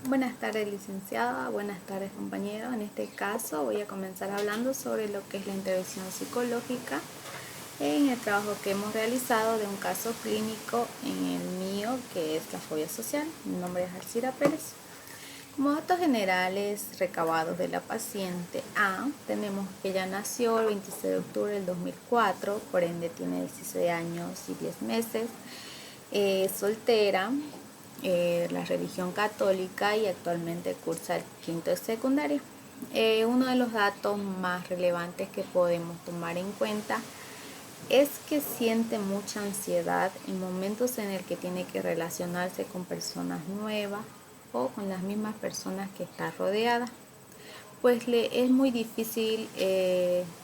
Buenas tardes, licenciada. Buenas tardes, compañero. En este caso voy a comenzar hablando sobre lo que es la intervención psicológica en el trabajo que hemos realizado de un caso clínico en el mío, que es la fobia social. Mi nombre es Alcira Pérez. Como datos generales recabados de la paciente A, tenemos que ella nació el 26 de octubre del 2004, por ende tiene 16 años y 10 meses, soltera, la religión católica y actualmente cursa el quinto de secundaria. Uno de los datos más relevantes que podemos tomar en cuenta es que siente mucha ansiedad en momentos en el que tiene que relacionarse con personas nuevas o con las mismas personas que está rodeada, pues le es muy difícil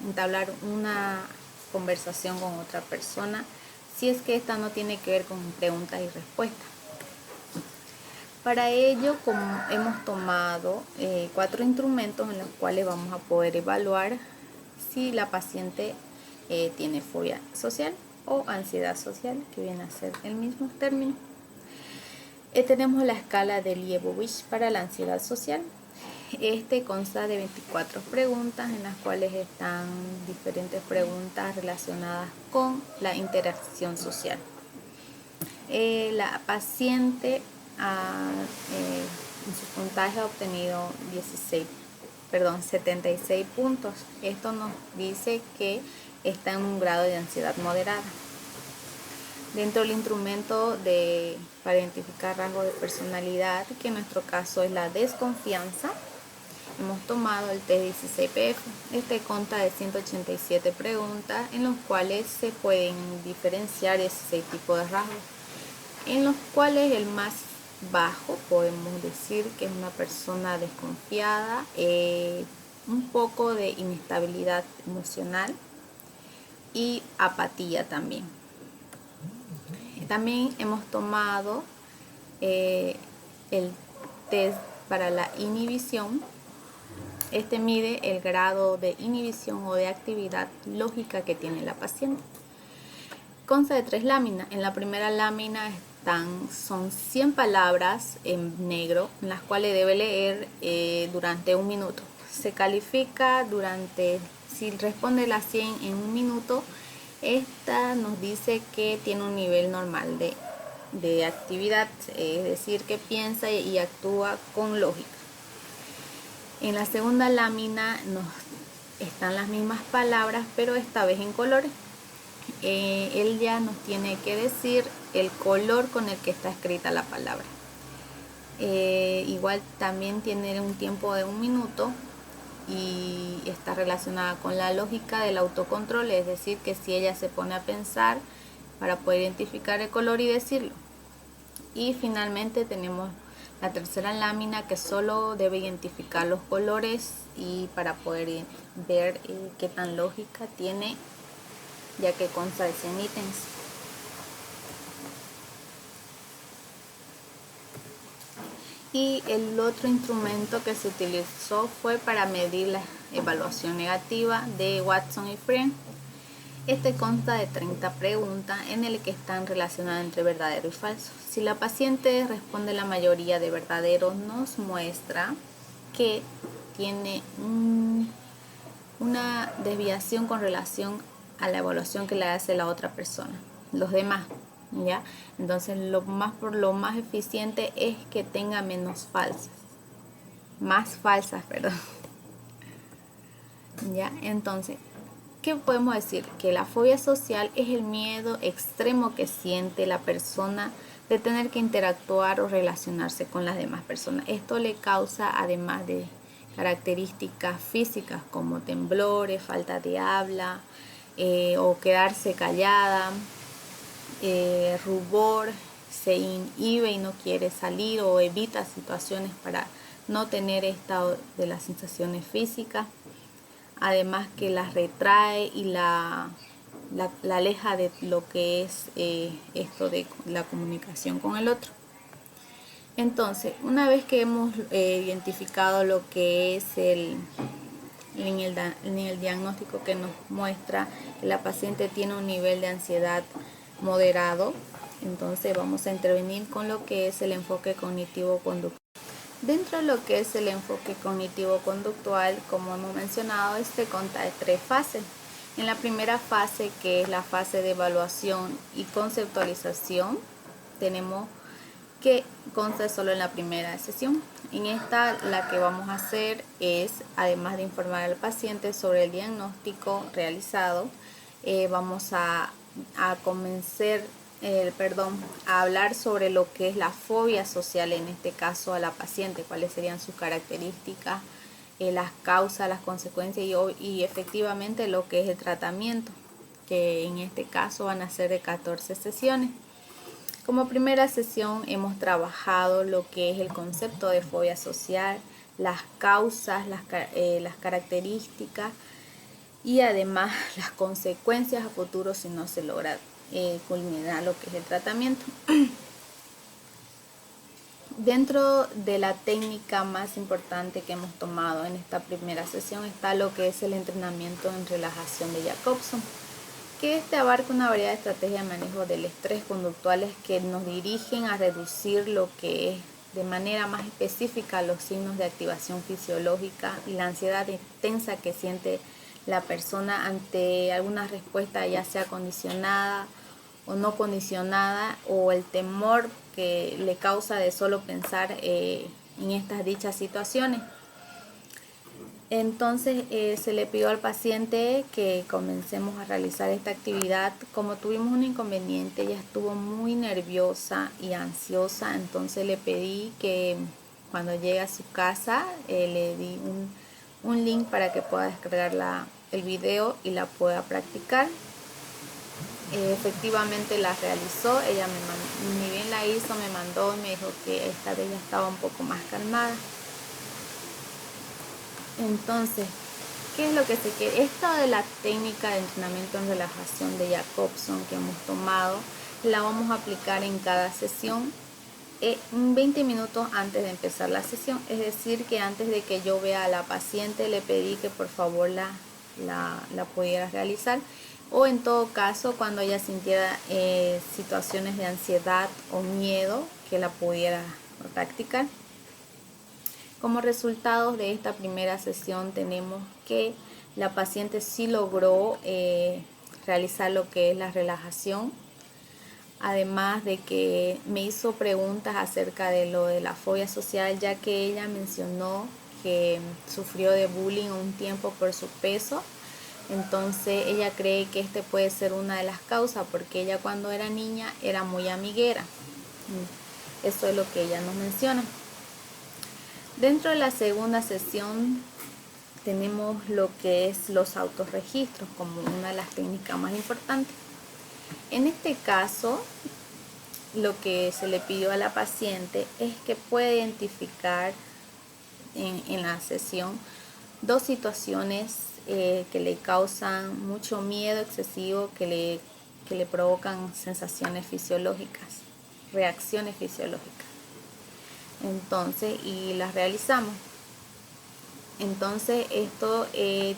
entablar una conversación con otra persona si es que esta no tiene que ver con preguntas y respuestas. Para ello, hemos tomado 4 instrumentos en los cuales vamos a poder evaluar si la paciente tiene fobia social o ansiedad social, que viene a ser el mismo término. Tenemos la escala de Liebowitz para la ansiedad social. Este consta de 24 preguntas en las cuales están diferentes preguntas relacionadas con la interacción social. La paciente en su puntaje ha obtenido 76 puntos. Esto nos dice que está en un grado de ansiedad moderada. Dentro del instrumento para identificar rasgos de personalidad, que en nuestro caso es la desconfianza, hemos tomado el test 16PF. Este consta de 187 preguntas en los cuales se pueden diferenciar 16 tipos de rasgos, en los cuales el más bajo podemos decir que es una persona desconfiada, un poco de inestabilidad emocional y apatía también. También hemos tomado el test para la inhibición. Este mide el grado de inhibición o de actividad lógica que tiene la paciente. Consta de 3 láminas. En la primera lámina son 100 palabras en negro, en las cuales debe leer durante 1 minuto. Se califica si responde las 100 en 1 minuto, esta nos dice que tiene un nivel normal de actividad, es decir, que piensa y actúa con lógica. En la segunda lámina están las mismas palabras, pero esta vez en colores. Él ya nos tiene que decir el color con el que está escrita la palabra. Igual también tiene un tiempo de 1 minuto y está relacionada con la lógica del autocontrol, es decir, que si ella se pone a pensar para poder identificar el color y decirlo. Y finalmente tenemos la tercera lámina, que solo debe identificar los colores y para poder ver qué tan lógica tiene, ya que consta de 100 ítems. Y el otro instrumento que se utilizó fue para medir la evaluación negativa de Watson y Friend. Este consta de 30 preguntas en el que están relacionadas entre verdadero y falso. Si la paciente responde la mayoría de verdadero, nos muestra que tiene una desviación con relación a la evaluación que le hace la otra persona, los demás, ¿ya? Entonces lo más eficiente es que tenga más falsas, perdón. ¿Ya? Entonces, ¿qué podemos decir? Que la fobia social es el miedo extremo que siente la persona de tener que interactuar o relacionarse con las demás personas. Esto le causa, además de características físicas como temblores, falta de habla o quedarse callada, rubor, se inhibe y no quiere salir o evita situaciones para no tener estado de las sensaciones físicas. Además que las retrae y la aleja de lo que es esto de la comunicación con el otro. Entonces, una vez que hemos identificado lo que es el diagnóstico que nos muestra que la paciente tiene un nivel de ansiedad moderado, entonces vamos a intervenir con lo que es el enfoque cognitivo-conductual. Dentro de lo que es el enfoque cognitivo-conductual, como hemos mencionado, consta de 3 fases. En la primera fase, que es la fase de evaluación y conceptualización, tenemos que consta solo en la primera sesión. En esta, la que vamos a hacer es, además de informar al paciente sobre el diagnóstico realizado, vamos a hablar sobre lo que es la fobia social, en este caso a la paciente, cuáles serían sus características, las causas, las consecuencias y efectivamente lo que es el tratamiento, que en este caso van a ser de 14 sesiones. Como primera sesión hemos trabajado lo que es el concepto de fobia social, las causas, las características y además las consecuencias a futuro si no se logra culminar lo que es el tratamiento. Dentro de la técnica más importante que hemos tomado en esta primera sesión está lo que es el entrenamiento en relajación de Jacobson, que abarca una variedad de estrategias de manejo del estrés conductuales que nos dirigen a reducir lo que es de manera más específica los signos de activación fisiológica y la ansiedad intensa que siente la persona ante alguna respuesta, ya sea condicionada o no condicionada, o el temor que le causa de solo pensar en estas dichas situaciones. Entonces se le pidió al paciente que comencemos a realizar esta actividad. Como tuvimos un inconveniente, ella estuvo muy nerviosa y ansiosa, entonces le pedí que cuando llegue a su casa le di un link para que pueda descargar el video y la pueda practicar. Efectivamente la realizó, ella ni bien la hizo, me mandó y me dijo que esta vez ya estaba un poco más calmada. Entonces, ¿qué es lo que se quiere? Esto de la técnica de entrenamiento en relajación de Jacobson que hemos tomado, la vamos a aplicar en cada sesión 20 minutos antes de empezar la sesión. Es decir, que antes de que yo vea a la paciente, le pedí que por favor la pudiera realizar, o en todo caso cuando ella sintiera situaciones de ansiedad o miedo, que la pudiera practicar. Como resultados de esta primera sesión tenemos que la paciente sí logró realizar lo que es la relajación, además de que me hizo preguntas acerca de lo de la fobia social, ya que ella mencionó que sufrió de bullying un tiempo por su peso. Entonces ella cree que puede ser una de las causas, porque ella cuando era niña era muy amiguera. Eso es lo que ella nos menciona. Dentro de la segunda sesión tenemos lo que es los autorregistros como una de las técnicas más importantes. En este caso, lo que se le pidió a la paciente es que pueda identificar en la sesión 2 situaciones que le causan mucho miedo excesivo, que le provocan sensaciones fisiológicas, reacciones fisiológicas. Entonces, y las realizamos. Entonces esto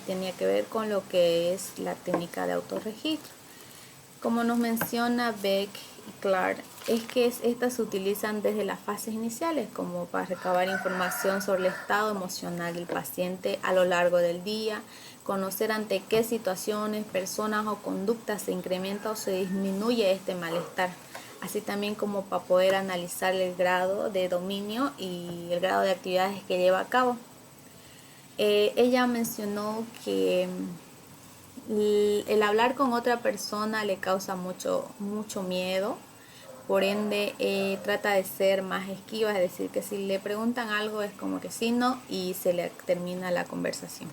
tenía que ver con lo que es la técnica de autorregistro. Como nos menciona Beck y Clark, es que estas se utilizan desde las fases iniciales, como para recabar información sobre el estado emocional del paciente a lo largo del día, conocer ante qué situaciones, personas o conductas se incrementa o se disminuye este malestar, así también como para poder analizar el grado de dominio y el grado de actividades que lleva a cabo. Ella mencionó que el hablar con otra persona le causa mucho miedo, por ende trata de ser más esquiva, es decir, que si le preguntan algo es como que sí, no, y se le termina la conversación,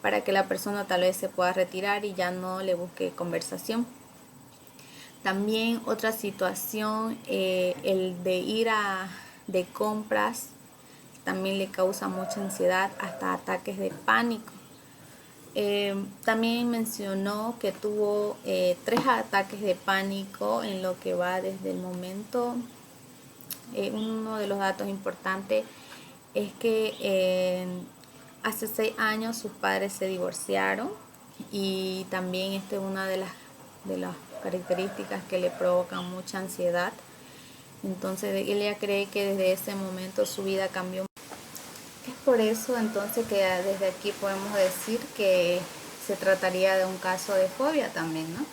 para que la persona tal vez se pueda retirar y ya no le busque conversación. También otra situación, el de ir de compras, también le causa mucha ansiedad, hasta ataques de pánico. También mencionó que tuvo 3 ataques de pánico en lo que va desde el momento. Uno de los datos importantes es que hace 6 años sus padres se divorciaron, y también esta es una de las características que le provocan mucha ansiedad. Entonces ella cree que desde ese momento su vida cambió. Es por eso entonces que desde aquí podemos decir que se trataría de un caso de fobia también, ¿no?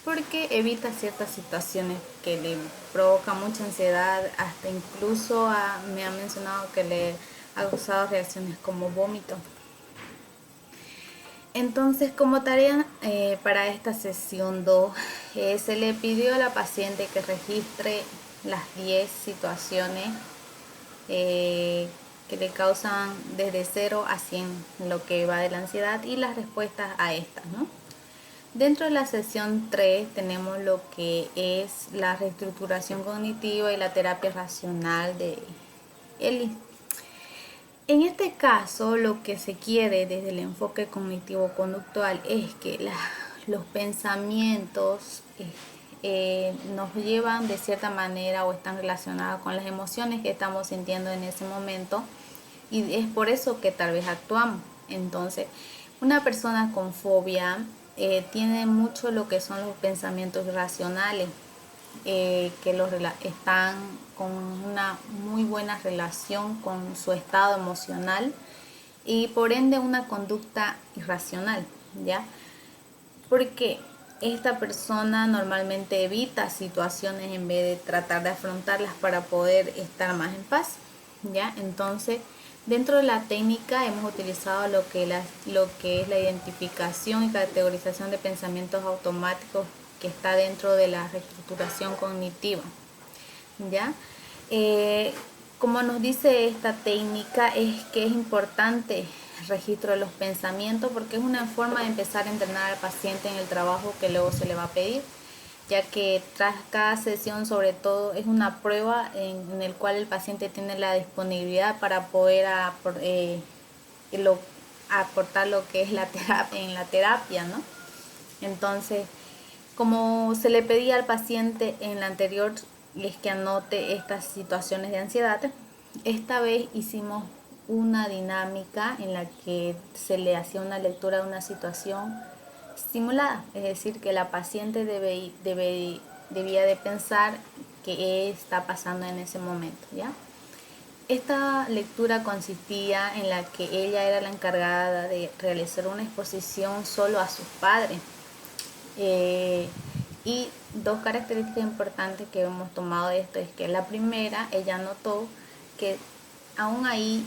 Porque evita ciertas situaciones que le provocan mucha ansiedad, hasta incluso me ha mencionado que le ha causado reacciones como vómito. Entonces, como tarea para esta sesión 2, se le pidió a la paciente que registre las 10 situaciones que le causan desde 0 a 100 lo que va de la ansiedad y las respuestas a estas, ¿no? Dentro de la sesión 3 tenemos lo que es la reestructuración cognitiva y la terapia racional de Ellis. En este caso, lo que se quiere desde el enfoque cognitivo-conductual es que los pensamientos nos llevan de cierta manera o están relacionados con las emociones que estamos sintiendo en ese momento, y es por eso que tal vez actuamos. Entonces, una persona con fobia tiene mucho lo que son los pensamientos irracionales, que están con una muy buena relación con su estado emocional y por ende una conducta irracional, ¿ya? Porque esta persona normalmente evita situaciones en vez de tratar de afrontarlas para poder estar más en paz, ¿ya? Entonces, dentro de la técnica hemos utilizado lo que es la identificación y categorización de pensamientos automáticos, que está dentro de la reestructuración cognitiva, ¿ya? Como nos dice esta técnica, es que es importante el registro de los pensamientos, porque es una forma de empezar a entrenar al paciente en el trabajo que luego se le va a pedir, ya que tras cada sesión, sobre todo, es una prueba en el cual el paciente tiene la disponibilidad para poder aportar lo que es la terapia en la terapia, ¿no? Entonces, como se le pedía al paciente en la anterior, es que anote estas situaciones de ansiedad, esta vez hicimos una dinámica en la que se le hacía una lectura de una situación simulada, es decir, que la paciente debía de pensar qué está pasando en ese momento, ¿ya? Esta lectura consistía en la que ella era la encargada de realizar una exposición solo a sus padres. Y dos características importantes que hemos tomado de esto es que la primera, ella notó que aún ahí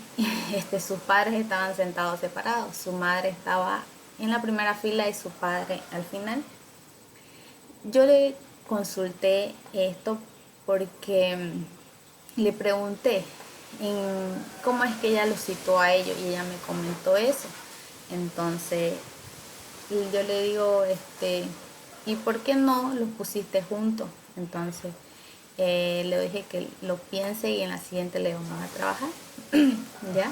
sus padres estaban sentados separados. Su madre estaba en la primera fila y su padre al final. Yo le consulté esto porque le pregunté cómo es que ella los citó a ellos, y ella me comentó eso. Entonces yo le digo, ¿y por qué no los pusiste juntos? Entonces le dije que lo piense y en la siguiente le vamos a trabajar. ¿Ya?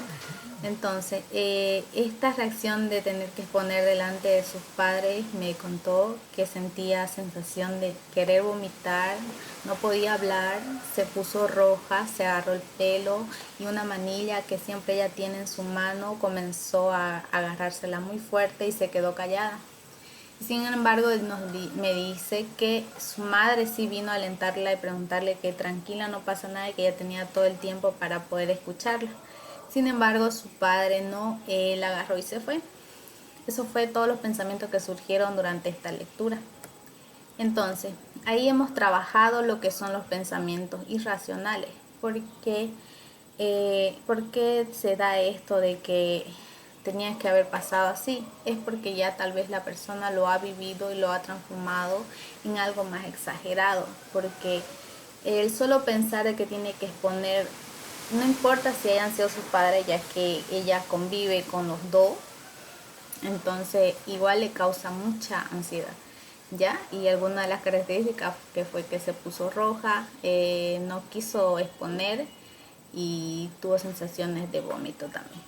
Entonces, esta reacción de tener que exponer delante de sus padres, me contó que sentía sensación de querer vomitar, no podía hablar, se puso roja, se agarró el pelo y una manilla que siempre ella tiene en su mano comenzó a agarrársela muy fuerte y se quedó callada. Sin embargo, me dice que su madre sí vino a alentarla y preguntarle que tranquila, no pasa nada, y que ella tenía todo el tiempo para poder escucharla. Sin embargo, su padre no, la agarró y se fue. Eso fue todos los pensamientos que surgieron durante esta lectura. Entonces, ahí hemos trabajado lo que son los pensamientos irracionales. ¿Por qué se da esto de que tenía que haber pasado así? Es porque ya tal vez la persona lo ha vivido y lo ha transformado en algo más exagerado, porque el solo pensar de que tiene que exponer, no importa si hayan sido sus padres, ya que ella convive con los dos, entonces igual le causa mucha ansiedad, ¿ya? Y alguna de las características que fue que se puso roja, no quiso exponer y tuvo sensaciones de vómito también.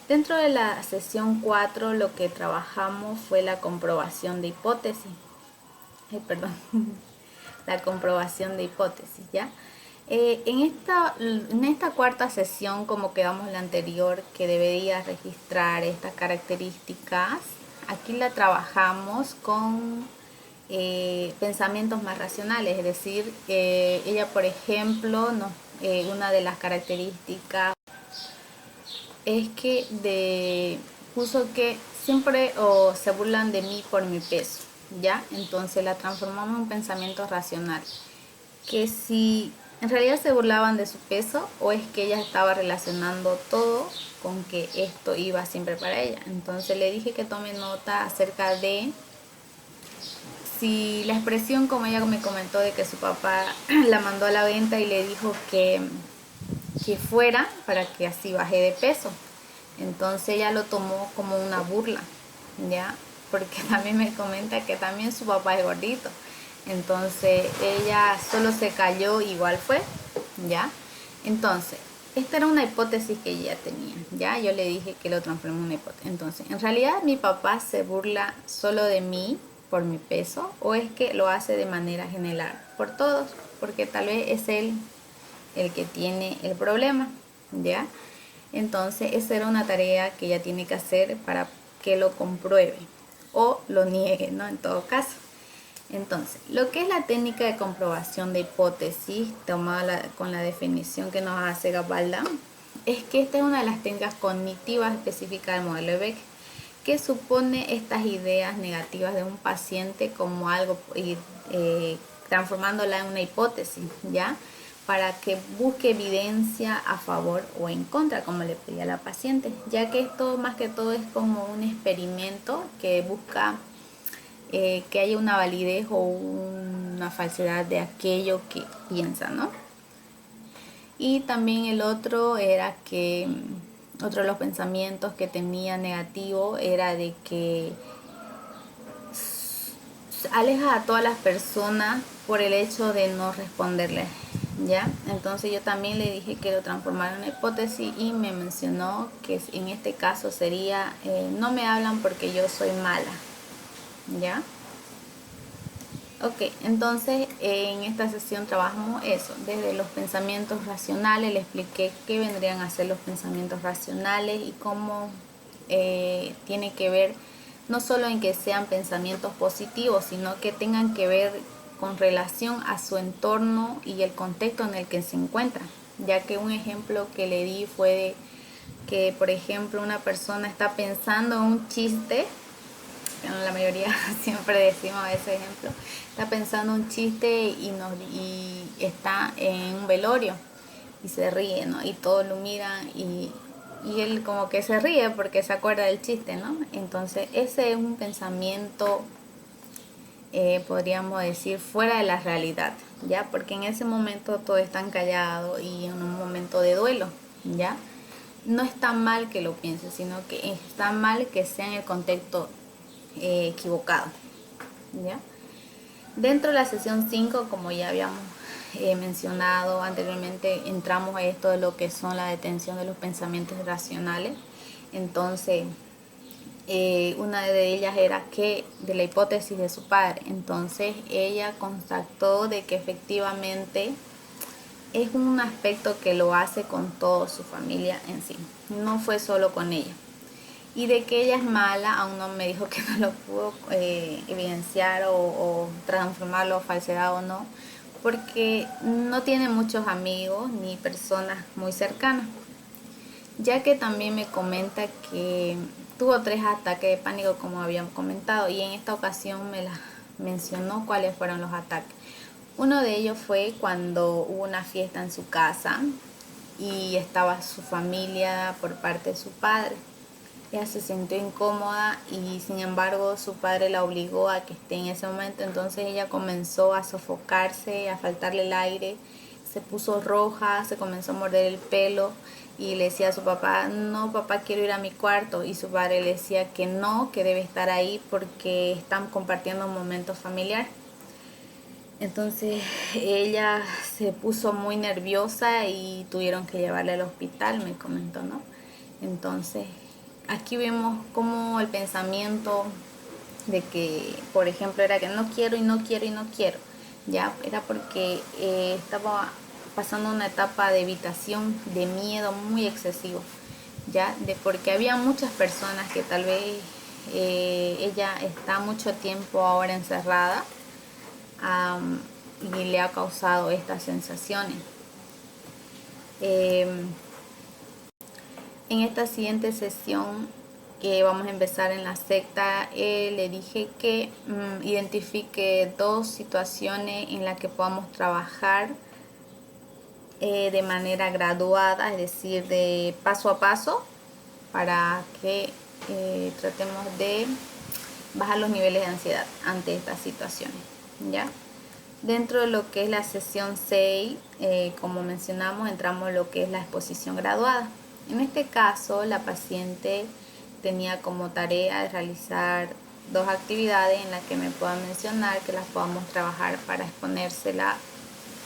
Dentro de la sesión 4 lo que trabajamos fue la comprobación de hipótesis. La comprobación de hipótesis, ¿ya? En esta cuarta sesión, como quedamos en la anterior, que debería registrar estas características, aquí la trabajamos con pensamientos más racionales, es decir, ella, por ejemplo, una de las características es que puso que siempre se burlan de mí por mi peso, ¿ya? Entonces la transformamos en un pensamiento racional. Que si en realidad se burlaban de su peso o es que ella estaba relacionando todo con que esto iba siempre para ella. Entonces le dije que tome nota acerca de si la expresión, como ella me comentó, de que su papá la mandó a la venta y le dijo que fuera para que así baje de peso. Entonces ella lo tomó como una burla, ¿ya? Porque también me comenta que también su papá es gordito. Entonces ella solo se cayó, igual fue, ¿ya? Entonces, esta era una hipótesis que ella tenía, ¿ya? Yo le dije que lo transformó en una hipótesis. Entonces, ¿en realidad mi papá se burla solo de mí por mi peso o es que lo hace de manera general por todos? Porque tal vez es él el que tiene el problema, ¿ya? Entonces esa era una tarea que ella tiene que hacer para que lo compruebe o lo niegue, ¿no? En todo caso. Entonces, lo que es la técnica de comprobación de hipótesis, tomada con la definición que nos hace Gabalda, es que esta es una de las técnicas cognitivas específicas del modelo de Beck, que supone estas ideas negativas de un paciente como algo, transformándola en una hipótesis, ¿ya? Para que busque evidencia a favor o en contra, como le pedía a la paciente, ya que esto más que todo es como un experimento que busca que haya una validez o una falsedad de aquello que piensa, ¿no? Y también el otro era que otro de los pensamientos que tenía negativo era de que aleja a todas las personas por el hecho de no responderle, ¿ya? Entonces yo también le dije que lo transformara en una hipótesis y me mencionó que en este caso sería no me hablan porque yo soy mala, ¿ya? Ok, entonces en esta sesión trabajamos eso, desde los pensamientos racionales, le expliqué qué vendrían a ser los pensamientos racionales y cómo tiene que ver no solo en que sean pensamientos positivos, sino que tengan que ver con relación a su entorno y el contexto en el que se encuentra, ya que un ejemplo que le di fue de que, por ejemplo, una persona está pensando en un chiste, la mayoría siempre decimos ese ejemplo, está pensando un chiste y está en un velorio y se ríe, ¿no? Y todos lo miran y él como que se ríe porque se acuerda del chiste, ¿no? Entonces ese es un pensamiento, podríamos decir, fuera de la realidad, ¿ya? Porque en ese momento todos están callados y en un momento de duelo, ¿ya? No está mal que lo piense, sino que está mal que sea en el contexto equivocado, ¿ya? Dentro de la sesión 5, como ya habíamos mencionado anteriormente, entramos a esto de lo que son la detención de los pensamientos irracionales. Entonces, una de ellas era que de la hipótesis de su padre. Entonces, ella constató de que efectivamente es un aspecto que lo hace con toda su familia en sí. No fue solo con ella. Y de que ella es mala, aún no me dijo que no lo pudo evidenciar o transformarlo, falsedad o no, porque no tiene muchos amigos ni personas muy cercanas. Ya que también me comenta que tuvo 3 ataques de pánico, como habíamos comentado, y en esta ocasión me las mencionó cuáles fueron los ataques. Uno de ellos fue cuando hubo una fiesta en su casa y estaba su familia por parte de su padre. Ella se sintió incómoda y sin embargo su padre la obligó a que esté en ese momento. Entonces ella comenzó a sofocarse, a faltarle el aire, se puso roja, se comenzó a morder el pelo y le decía a su papá, no papá, quiero ir a mi cuarto. Y su padre le decía que no, que debe estar ahí porque están compartiendo un momento familiar. Entonces ella se puso muy nerviosa y tuvieron que llevarle al hospital, me comentó, ¿no? Entonces aquí vemos cómo el pensamiento de que, por ejemplo, era que no quiero y no quiero y no quiero, ya era porque estaba pasando una etapa de evitación, de miedo muy excesivo, ya de porque había muchas personas que tal vez ella está mucho tiempo ahora encerrada, y le ha causado estas sensaciones. En En esta siguiente sesión que vamos a empezar en la secta, le dije que identifique 2 situaciones en las que podamos trabajar de manera graduada, es decir, de paso a paso, para que tratemos de bajar los niveles de ansiedad ante estas situaciones, ¿ya? Dentro de lo que es la sesión 6, como mencionamos, entramos en lo que es la exposición graduada. En este caso, la paciente tenía como tarea de realizar 2 actividades en las que me puedan mencionar que las podamos trabajar para exponérsela,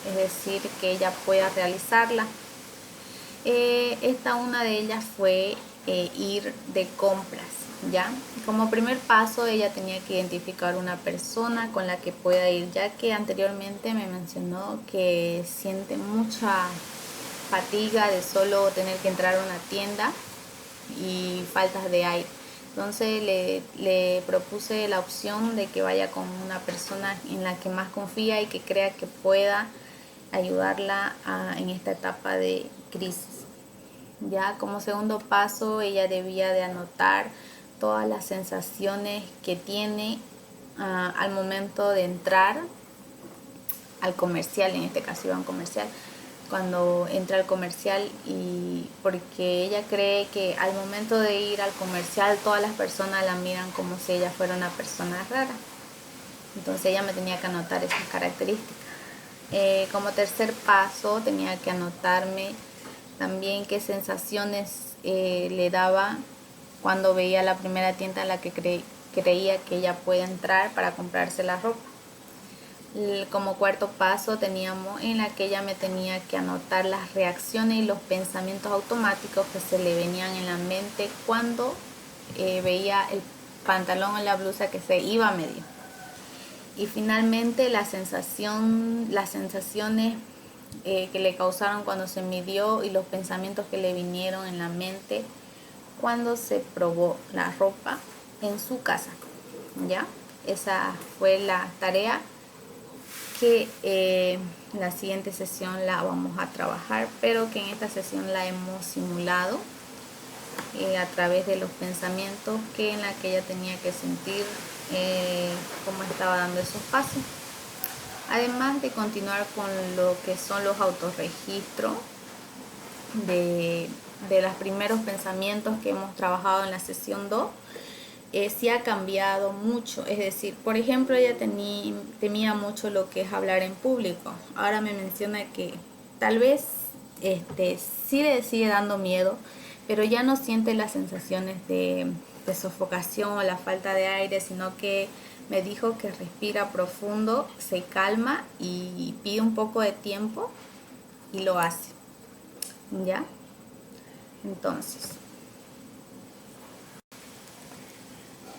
es decir, que ella pueda realizarla. Una de ellas fue ir de compras, ¿ya? Como primer paso, ella tenía que identificar una persona con la que pueda ir, ya que anteriormente me mencionó que siente mucha fatiga de solo tener que entrar a una tienda y faltas de aire. Entonces le propuse la opción de que vaya con una persona en la que más confía y que crea que pueda ayudarla en esta etapa de crisis. Ya como segundo paso, ella debía de anotar todas las sensaciones que tiene al momento de entrar al comercial. En este caso iba a un comercial, cuando entra al comercial, y porque ella cree que al momento de ir al comercial todas las personas la miran como si ella fuera una persona rara. Entonces ella me tenía que anotar esas características. Como tercer paso, tenía que anotarme también qué sensaciones le daba cuando veía la primera tienda en la que creía que ella puede entrar para comprarse la ropa. Como cuarto paso, teníamos en la que ella me tenía que anotar las reacciones y los pensamientos automáticos que se le venían en la mente cuando veía el pantalón o la blusa que se iba a medio. Y finalmente las sensaciones que le causaron cuando se midió y los pensamientos que le vinieron en la mente cuando se probó la ropa en su casa, ¿ya? Esa fue la tarea que en la siguiente sesión la vamos a trabajar, pero que en esta sesión la hemos simulado a través de los pensamientos en la que ella tenía que sentir cómo estaba dando esos pasos. Además de continuar con lo que son los autorregistros de los primeros pensamientos que hemos trabajado en la sesión 2, sí ha cambiado mucho. Es decir, por ejemplo, ella temía mucho lo que es hablar en público. Ahora me menciona que tal vez sí le sigue dando miedo, pero ya no siente las sensaciones de sofocación o la falta de aire, sino que me dijo que respira profundo, se calma y pide un poco de tiempo y lo hace, ¿ya? Entonces,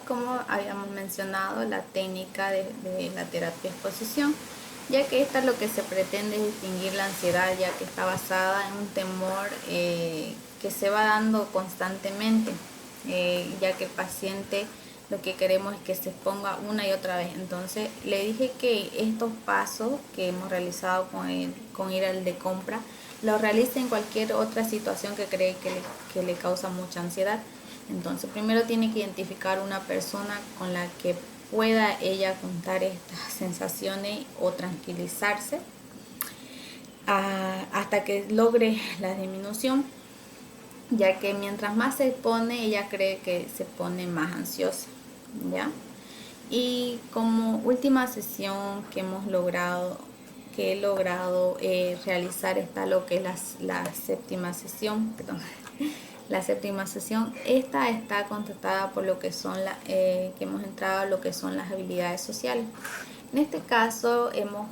como habíamos mencionado, la técnica de la terapia exposición, ya que esta es lo que se pretende es distinguir la ansiedad, ya que está basada en un temor que se va dando constantemente, ya que el paciente lo que queremos es que se exponga una y otra vez. Entonces le dije que estos pasos que hemos realizado con ir al de compra, lo realice en cualquier otra situación que cree que le causa mucha ansiedad. Entonces primero tiene que identificar una persona con la que pueda ella contar estas sensaciones o tranquilizarse hasta que logre la disminución, ya que mientras más se expone, ella cree que se pone más ansiosa, ¿ya? Y como última sesión que he logrado realizar está lo que es la séptima sesión, perdón. La séptima sesión, esta está contestada por lo que son que hemos entrado a lo que son las habilidades sociales. En este caso hemos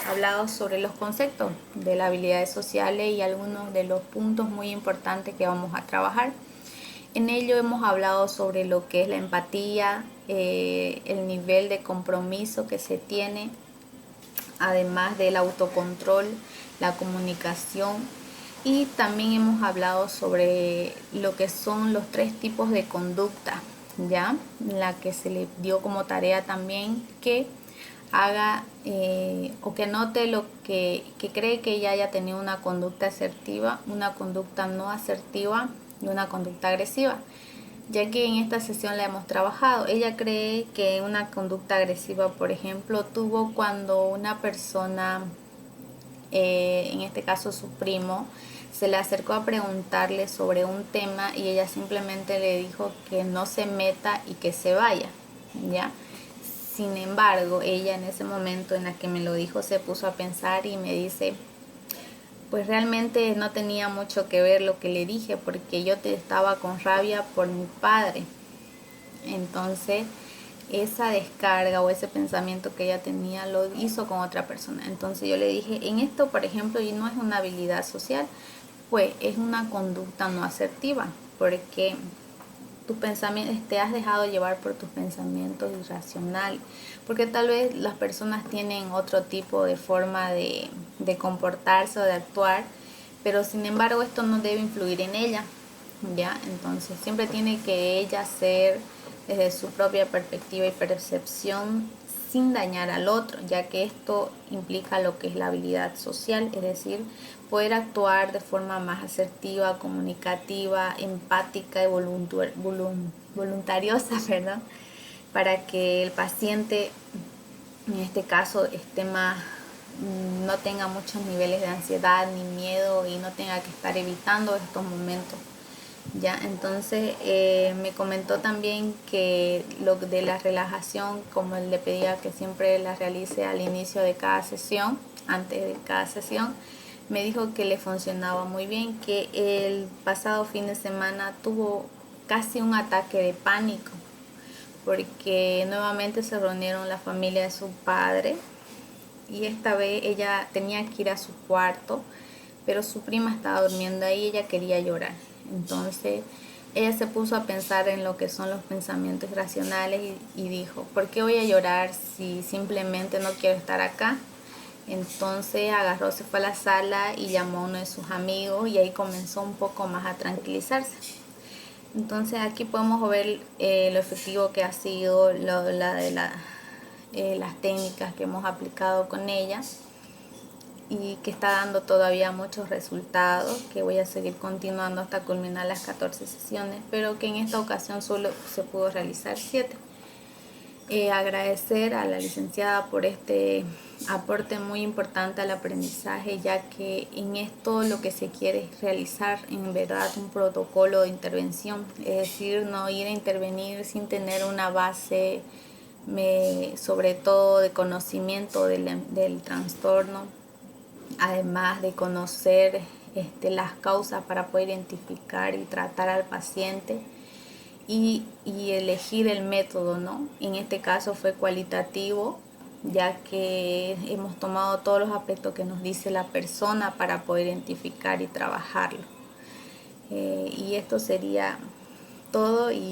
hablado sobre los conceptos de las habilidades sociales y algunos de los puntos muy importantes que vamos a trabajar. En ello hemos hablado sobre lo que es la empatía, el nivel de compromiso que se tiene, además del autocontrol, la comunicación, y también hemos hablado sobre lo que son los 3 tipos de conducta, ¿ya? La que se le dio como tarea también que haga o que note lo que cree que ella haya tenido una conducta asertiva, una conducta no asertiva y una conducta agresiva, ya que en esta sesión la hemos trabajado. Ella cree que una conducta agresiva, por ejemplo, tuvo cuando una persona, en este caso su primo, se le acercó a preguntarle sobre un tema y ella simplemente le dijo que no se meta y que se vaya, ¿ya? Sin embargo, ella en ese momento en la que me lo dijo se puso a pensar y me dice, pues realmente no tenía mucho que ver lo que le dije porque yo te estaba con rabia por mi padre. Entonces, esa descarga o ese pensamiento que ella tenía lo hizo con otra persona. Entonces yo le dije, en esto, por ejemplo, y no es una habilidad social, pues es una conducta no asertiva, porque tus pensamientos, te has dejado llevar por tus pensamientos irracionales, porque tal vez las personas tienen otro tipo de forma de comportarse o de actuar, pero sin embargo esto no debe influir en ella, ¿ya? Entonces siempre tiene que ella ser desde su propia perspectiva y percepción sin dañar al otro, ya que esto implica lo que es la habilidad social, es decir, poder actuar de forma más asertiva, comunicativa, empática y voluntariosa, ¿verdad? Para que el paciente, en este caso, esté más, no tenga muchos niveles de ansiedad ni miedo y no tenga que estar evitando estos momentos. Ya, entonces me comentó también que lo de la relajación, como él le pedía que siempre la realice al inicio de cada sesión, antes de cada sesión, me dijo que le funcionaba muy bien, que el pasado fin de semana tuvo casi un ataque de pánico, porque nuevamente se reunieron la familia de su padre y esta vez ella tenía que ir a su cuarto, pero su prima estaba durmiendo ahí y ella quería llorar. Entonces ella se puso a pensar en lo que son los pensamientos irracionales y dijo, ¿por qué voy a llorar si simplemente no quiero estar acá? Entonces agarró, se fue a la sala y llamó a uno de sus amigos y ahí comenzó un poco más a tranquilizarse. Entonces aquí podemos ver lo efectivo que ha sido las técnicas que hemos aplicado con ella y que está dando todavía muchos resultados, que voy a seguir continuando hasta culminar las 14 sesiones, pero que en esta ocasión solo se pudo realizar 7. Agradecer a la licenciada por este aporte muy importante al aprendizaje, ya que en esto lo que se quiere es realizar en verdad un protocolo de intervención, es decir, no ir a intervenir sin tener una base, sobre todo de conocimiento del trastorno, además de conocer las causas para poder identificar y tratar al paciente y elegir el método, ¿no? En este caso fue cualitativo, ya que hemos tomado todos los aspectos que nos dice la persona para poder identificar y trabajarlo. Y esto sería todo y